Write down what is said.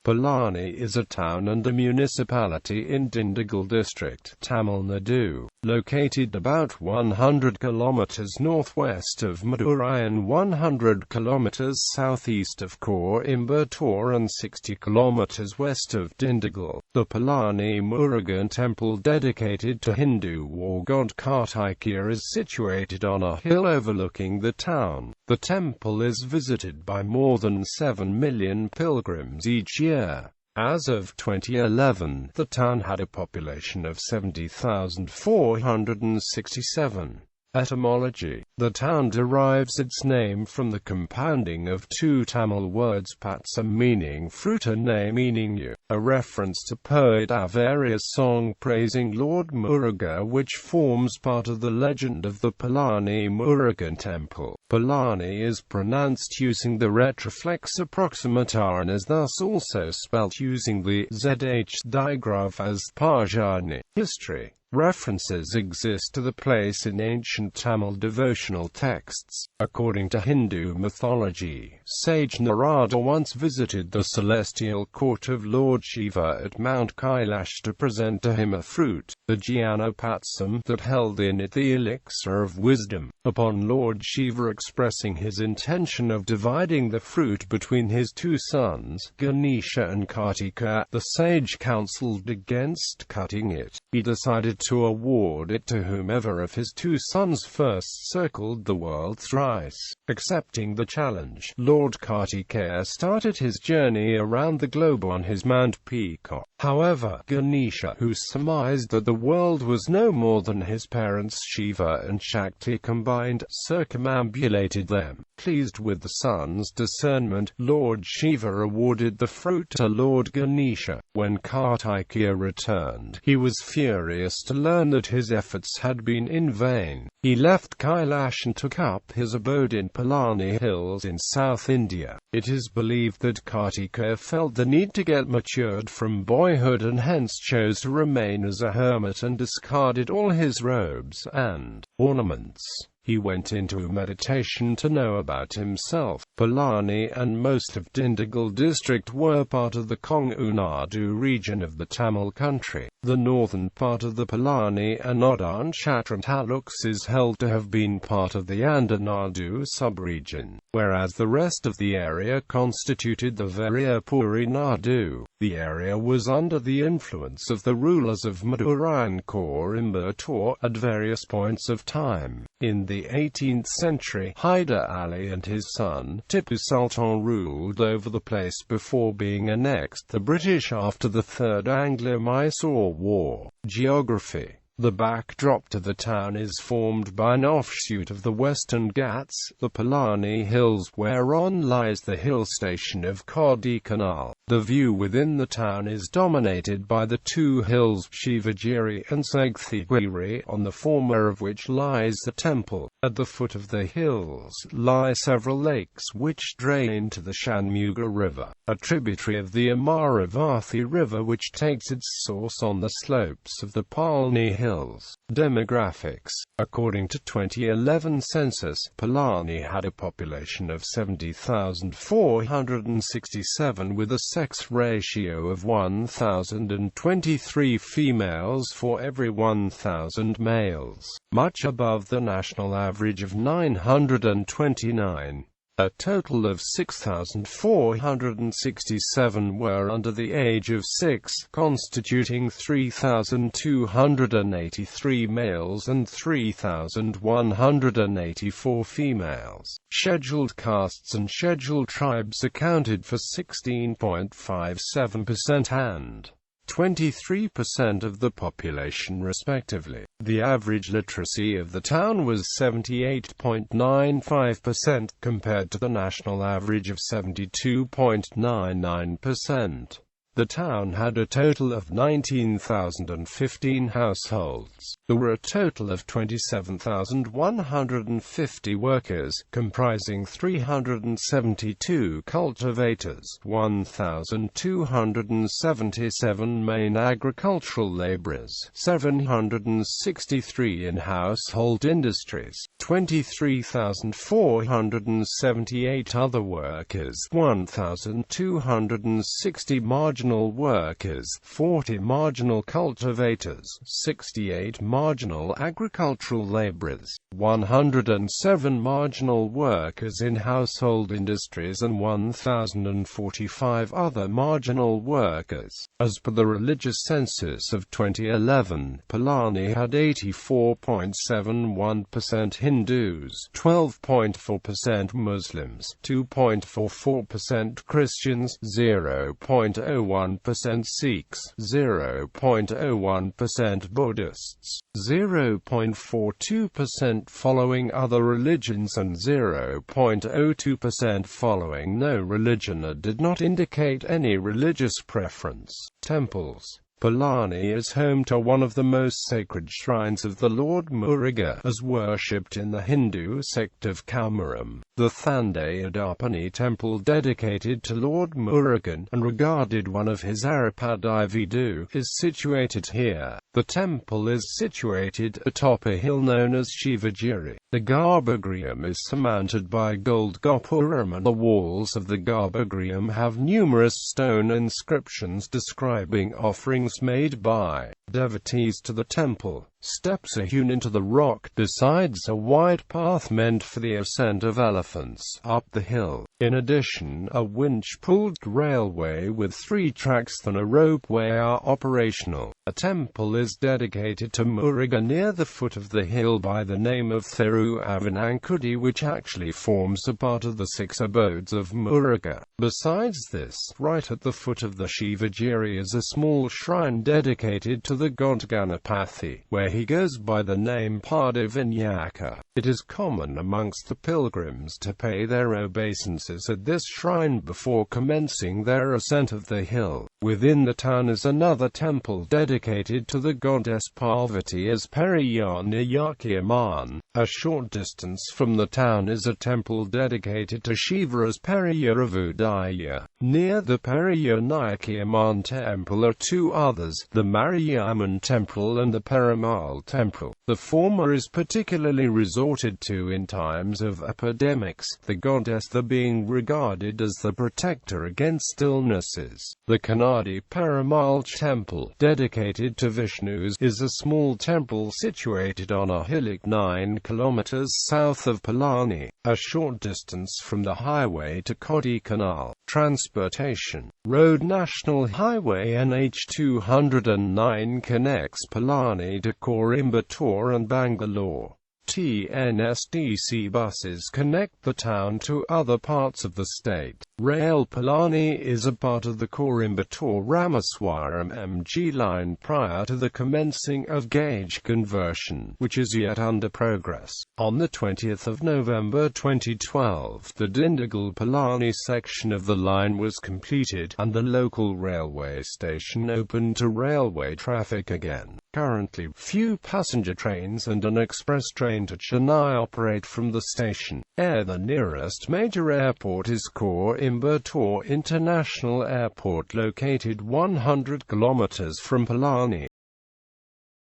Palani is a town and a municipality in Dindigul district, Tamil Nadu, located about 100 kilometers northwest of Madurai and 100 kilometers southeast of Coimbatore and 60 kilometers west of Dindigul. The Palani Murugan Temple, dedicated to Hindu war god Kartikeya, is situated on a hill overlooking the town. The temple is visited by more than 7 million pilgrims each year. As of 2011, the town had a population of 70,467. Etymology: the town derives its name from the compounding of two Tamil words, patsa meaning fruit and nay meaning you, a reference to poet Avariya's song praising Lord Muruga, which forms part of the legend of the Palani Murugan Temple. Palani is pronounced using the retroflex approximate R and is thus also spelt using the ZH digraph as Pajani. History: references exist to the place in ancient Tamil devotional texts. According to Hindu mythology, sage Narada once visited the celestial court of Lord Shiva at Mount Kailash to present to him a fruit, the Jnanapatsam, that held in it the elixir of wisdom. Upon Lord Shiva expressing his intention of dividing the fruit between his two sons, Ganesha and Kartikeya, the sage counseled against cutting it. He decided to award it to whomever of his two sons first circled the world thrice. Accepting the challenge, Lord Kartikeya started his journey around the globe on his Mount Peacock. However, Ganesha, who surmised that the world was no more than his parents Shiva and Shakti combined, circumambulated them. Pleased with the sons' discernment, Lord Shiva awarded the fruit to Lord Ganesha. When Kartikeya returned, he was furious to learn that his efforts had been in vain. He left Kailash and took up his abode in Palani Hills in South India. It is believed that Kartikeya felt the need to get matured from boyhood and hence chose to remain as a hermit and discarded all his robes and ornaments. He went into meditation to know about himself. Palani and most of Dindigul district were part of the Nadu region of the Tamil country. The northern part of the Palani and Nadu taluks is held to have been part of the Nadu sub-region, whereas the rest of the area constituted the Virapuri Nadu. The area was under the influence of the rulers of Madurai and Coimbatore at various points of time. In the 18th century, Hyder Ali and his son, Tipu Sultan, ruled over the place before being annexed the British after the Third Anglo-Mysore War. Geography: the backdrop to the town is formed by an offshoot of the Western Ghats, the Palani Hills, whereon lies the hill station of Kodaikanal. The view within the town is dominated by the two hills Shivagiri and Sagthigiri, on the former of which lies the temple. At the foot of the hills lie several lakes which drain to the Shanmuga River, a tributary of the Amaravathi River which takes its source on the slopes of the Palani Hills. Demographics: according to 2011 census, Palani had a population of 70,467 with a sex ratio of 1,023 females for every 1,000 males, much above the national average of 929. A total of 6,467 were under the age of 6, constituting 3,283 males and 3,184 females. Scheduled castes and scheduled tribes accounted for 16.57% and 23% of the population respectively. The average literacy of the town was 78.95% compared to the national average of 72.99%. The town had a total of 19,015 households. There were a total of 27,150 workers, comprising 372 cultivators, 1,277 main agricultural laborers, 763 in household industries, 23,478 other workers, 1,260 marginal workers, 40 marginal cultivators, 68 marginal agricultural laborers, 107 marginal workers in household industries and 1,045 other marginal workers. As per the religious census of 2011, Palani had 84.71% Hindus, 12.4% Muslims, 2.44% Christians, 0.01% Sikhs, 0.01% Buddhists, 0.42% following other religions and 0.02% following no religion. It did not indicate any religious preference. Temples. Palani is home to one of the most sacred shrines of the Lord Muruga, as worshipped in the Hindu sect of Kalmaram. The town.The temple dedicated to Lord Murugan, and regarded one of his Aripadivadu, is situated here. The temple is situated atop a hill known as Shivagiri. The garbhagriha is surmounted by gold gopuram, and the walls of the garbhagriha have numerous stone inscriptions describing offerings made by devotees to the temple. Steps are hewn into the rock, besides a wide path meant for the ascent of elephants up the hill. In addition, a winch-pulled railway with 3 tracks and a ropeway are operational. A temple is dedicated to Muruga near the foot of the hill by the name of Thiruavanankudi, which actually forms a part of the 6 abodes of Muruga. Besides this, right at the foot of the Shivagiri is a small shrine dedicated to the god Ganapathy, where he goes by the name Padavinayaka. It is common amongst the pilgrims to pay their obeisances at this shrine before commencing their ascent of the hill. Within the town is another temple dedicated to the goddess Parvati as Periyar-Nayakiyamman. A short distance from the town is a temple dedicated to Shiva as Periyar-Avudaya. Near the Periyar-Nayakiyamman temple are 2 others, the Mariamman temple and the Perumal temple. The former is particularly resorted to in times of epidemics, the goddess being regarded as the protector against illnesses. The Kannadi Perumal temple, dedicated to Vishnu, is a small temple situated on a hillock 9 kilometers south of Palani, a short distance from the highway to Kodaikanal. Transportation. Road. National Highway NH 209 connects Palani to Coimbatore and Bangalore. TNSTC buses connect the town to other parts of the state. Rail. Palani is a part of the Coimbatore-Ramaswaram MG line prior to the commencing of gauge conversion, which is yet under progress. On the 20th of November 2012, the Dindigul-The Palani section of the line was completed, and the local railway station opened to railway traffic again. Currently, few passenger trains and an express train to Chennai operate from the station. The nearest major airport is Coimbatore International Airport, located 100 kilometers from Palani.